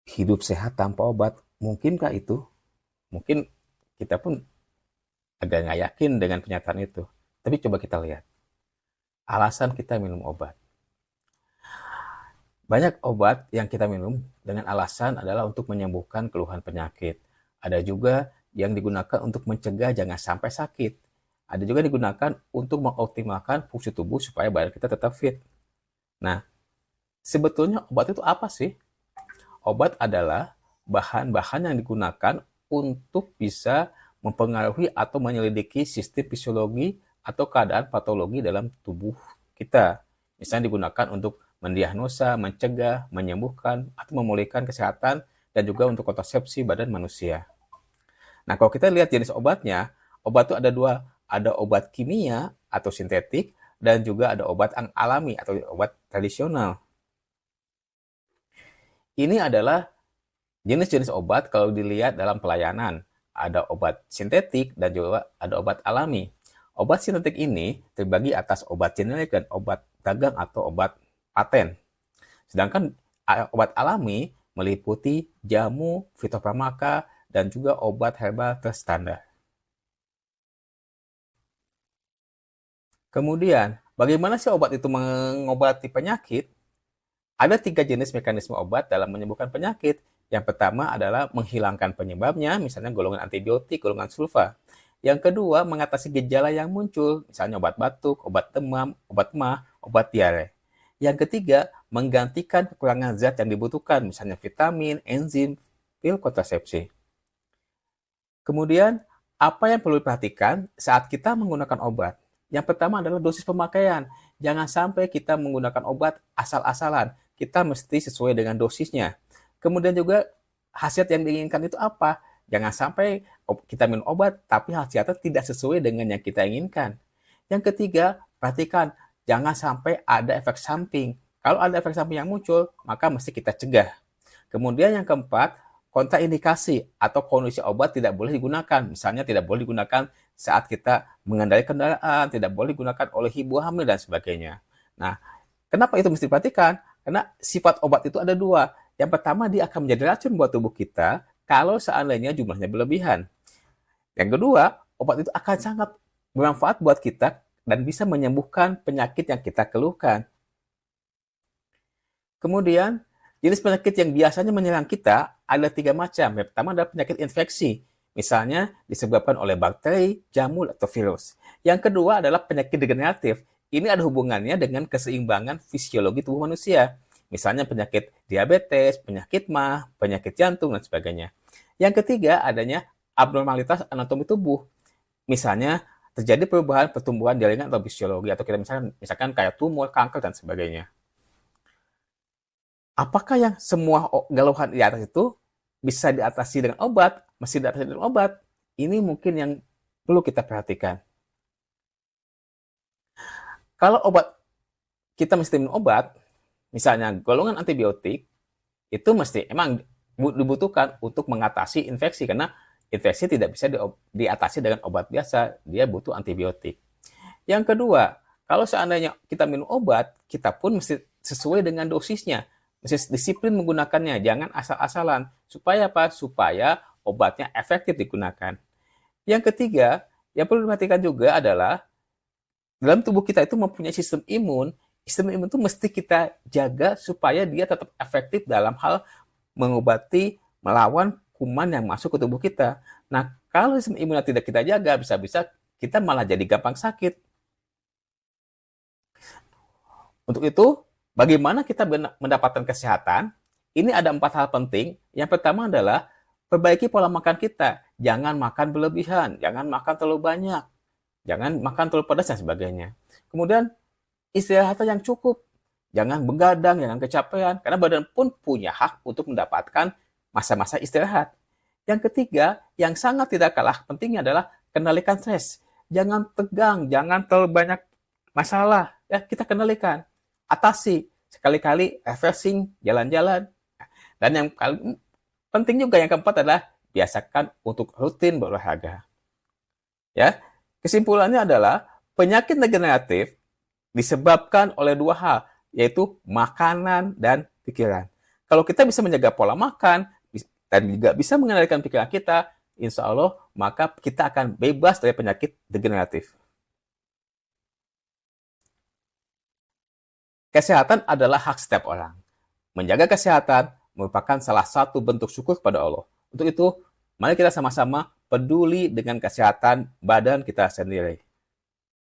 hidup sehat tanpa obat. Mungkinkah itu? Mungkin kita pun agak nggak yakin dengan pernyataan itu. Tapi coba kita lihat. Alasan kita minum obat. Banyak obat yang kita minum dengan alasan adalah untuk menyembuhkan keluhan penyakit. Ada juga yang digunakan untuk mencegah jangan sampai sakit. Ada juga digunakan untuk mengoptimalkan fungsi tubuh supaya badan kita tetap fit. Nah, sebetulnya obat itu apa sih? Obat adalah bahan-bahan yang digunakan untuk bisa mempengaruhi atau menyelidiki sistem fisiologi atau keadaan patologi dalam tubuh kita. Misalnya digunakan untuk mendiagnosa, mencegah, menyembuhkan, atau memulihkan kesehatan, dan juga untuk kontrasepsi badan manusia. Nah, kalau kita lihat jenis obatnya, obat itu ada dua. Ada obat kimia atau sintetik, dan juga ada obat alami atau obat tradisional. Ini adalah jenis-jenis obat kalau dilihat dalam pelayanan. Ada obat sintetik dan juga ada obat alami. Obat sintetik ini terbagi atas obat generik dan obat dagang atau obat paten. Sedangkan obat alami meliputi jamu, fitofarmaka, dan juga obat herbal terstandar. Kemudian, bagaimana sih obat itu mengobati penyakit? Ada 3 jenis mekanisme obat dalam menyembuhkan penyakit. Yang pertama adalah menghilangkan penyebabnya, misalnya golongan antibiotik, golongan sulfa. Yang kedua, mengatasi gejala yang muncul, misalnya obat batuk, obat demam, obat emah, obat diare. Yang ketiga, menggantikan kekurangan zat yang dibutuhkan, misalnya vitamin, enzim, pil kontrasepsi. Kemudian, apa yang perlu diperhatikan saat kita menggunakan obat? Yang pertama adalah dosis pemakaian. Jangan sampai kita menggunakan obat asal-asalan. Kita mesti sesuai dengan dosisnya. Kemudian juga khasiat yang diinginkan itu apa? Jangan sampai kita minum obat tapi khasiatnya tidak sesuai dengan yang kita inginkan. Yang ketiga, perhatikan jangan sampai ada efek samping. Kalau ada efek samping yang muncul, maka mesti kita cegah. Kemudian yang keempat, kontraindikasi atau kondisi obat tidak boleh digunakan. Misalnya tidak boleh digunakan saat kita mengendarai kendaraan, tidak boleh digunakan oleh ibu hamil dan sebagainya. Nah, kenapa itu mesti diperhatikan? Karena sifat obat itu ada dua. Yang pertama, dia akan menjadi racun buat tubuh kita kalau seandainya jumlahnya berlebihan. Yang kedua, obat itu akan sangat bermanfaat buat kita dan bisa menyembuhkan penyakit yang kita keluhkan. Kemudian, jenis penyakit yang biasanya menyerang kita ada 3 macam. Yang pertama adalah penyakit infeksi, misalnya disebabkan oleh bakteri, jamur, atau virus. Yang kedua adalah penyakit degeneratif. Ini ada hubungannya dengan keseimbangan fisiologi tubuh manusia, misalnya penyakit diabetes, penyakit MAH, penyakit jantung, dan sebagainya. Yang ketiga adanya abnormalitas anatomi tubuh, misalnya terjadi perubahan pertumbuhan jaringan atau fisiologi, atau kita misalkan kayak tumor, kanker, dan sebagainya. Apakah yang semua keluhan di atas itu bisa diatasi dengan obat? Mesti diatasi dengan obat. Ini mungkin yang perlu kita perhatikan. Kalau obat, kita mesti minum obat, misalnya golongan antibiotik, itu mesti emang dibutuhkan untuk mengatasi infeksi, karena infeksi tidak bisa diatasi dengan obat biasa, dia butuh antibiotik. Yang kedua, kalau seandainya kita minum obat, kita pun mesti sesuai dengan dosisnya. Disiplin menggunakannya, jangan asal-asalan. Supaya apa? Supaya obatnya efektif digunakan. Yang ketiga, yang perlu diperhatikan juga adalah dalam tubuh kita itu mempunyai sistem imun. Sistem imun itu mesti kita jaga supaya dia tetap efektif dalam hal mengobati, melawan kuman yang masuk ke tubuh kita. Nah, kalau sistem imunnya tidak kita jaga, bisa-bisa kita malah jadi gampang sakit. Untuk itu, bagaimana kita mendapatkan kesehatan? Ini ada 4 hal penting. Yang pertama adalah perbaiki pola makan kita. Jangan makan berlebihan, jangan makan terlalu banyak, jangan makan terlalu pedas dan sebagainya. Kemudian istirahat yang cukup. Jangan begadang, jangan kecapean, karena badan pun punya hak untuk mendapatkan masa-masa istirahat. Yang ketiga, yang sangat tidak kalah pentingnya adalah kendalikan stres. Jangan tegang, jangan terlalu banyak masalah. Ya, kita kendalikan. Atasi, sekali-kali refreshing, jalan-jalan. Dan yang paling penting juga yang keempat adalah biasakan untuk rutin berolahraga. Ya, kesimpulannya adalah penyakit degeneratif disebabkan oleh 2 hal, yaitu makanan dan pikiran. Kalau kita bisa menjaga pola makan dan juga bisa mengendalikan pikiran kita, insya Allah maka kita akan bebas dari penyakit degeneratif. Kesehatan adalah hak setiap orang. Menjaga kesehatan merupakan salah satu bentuk syukur kepada Allah. Untuk itu, mari kita sama-sama peduli dengan kesehatan badan kita sendiri.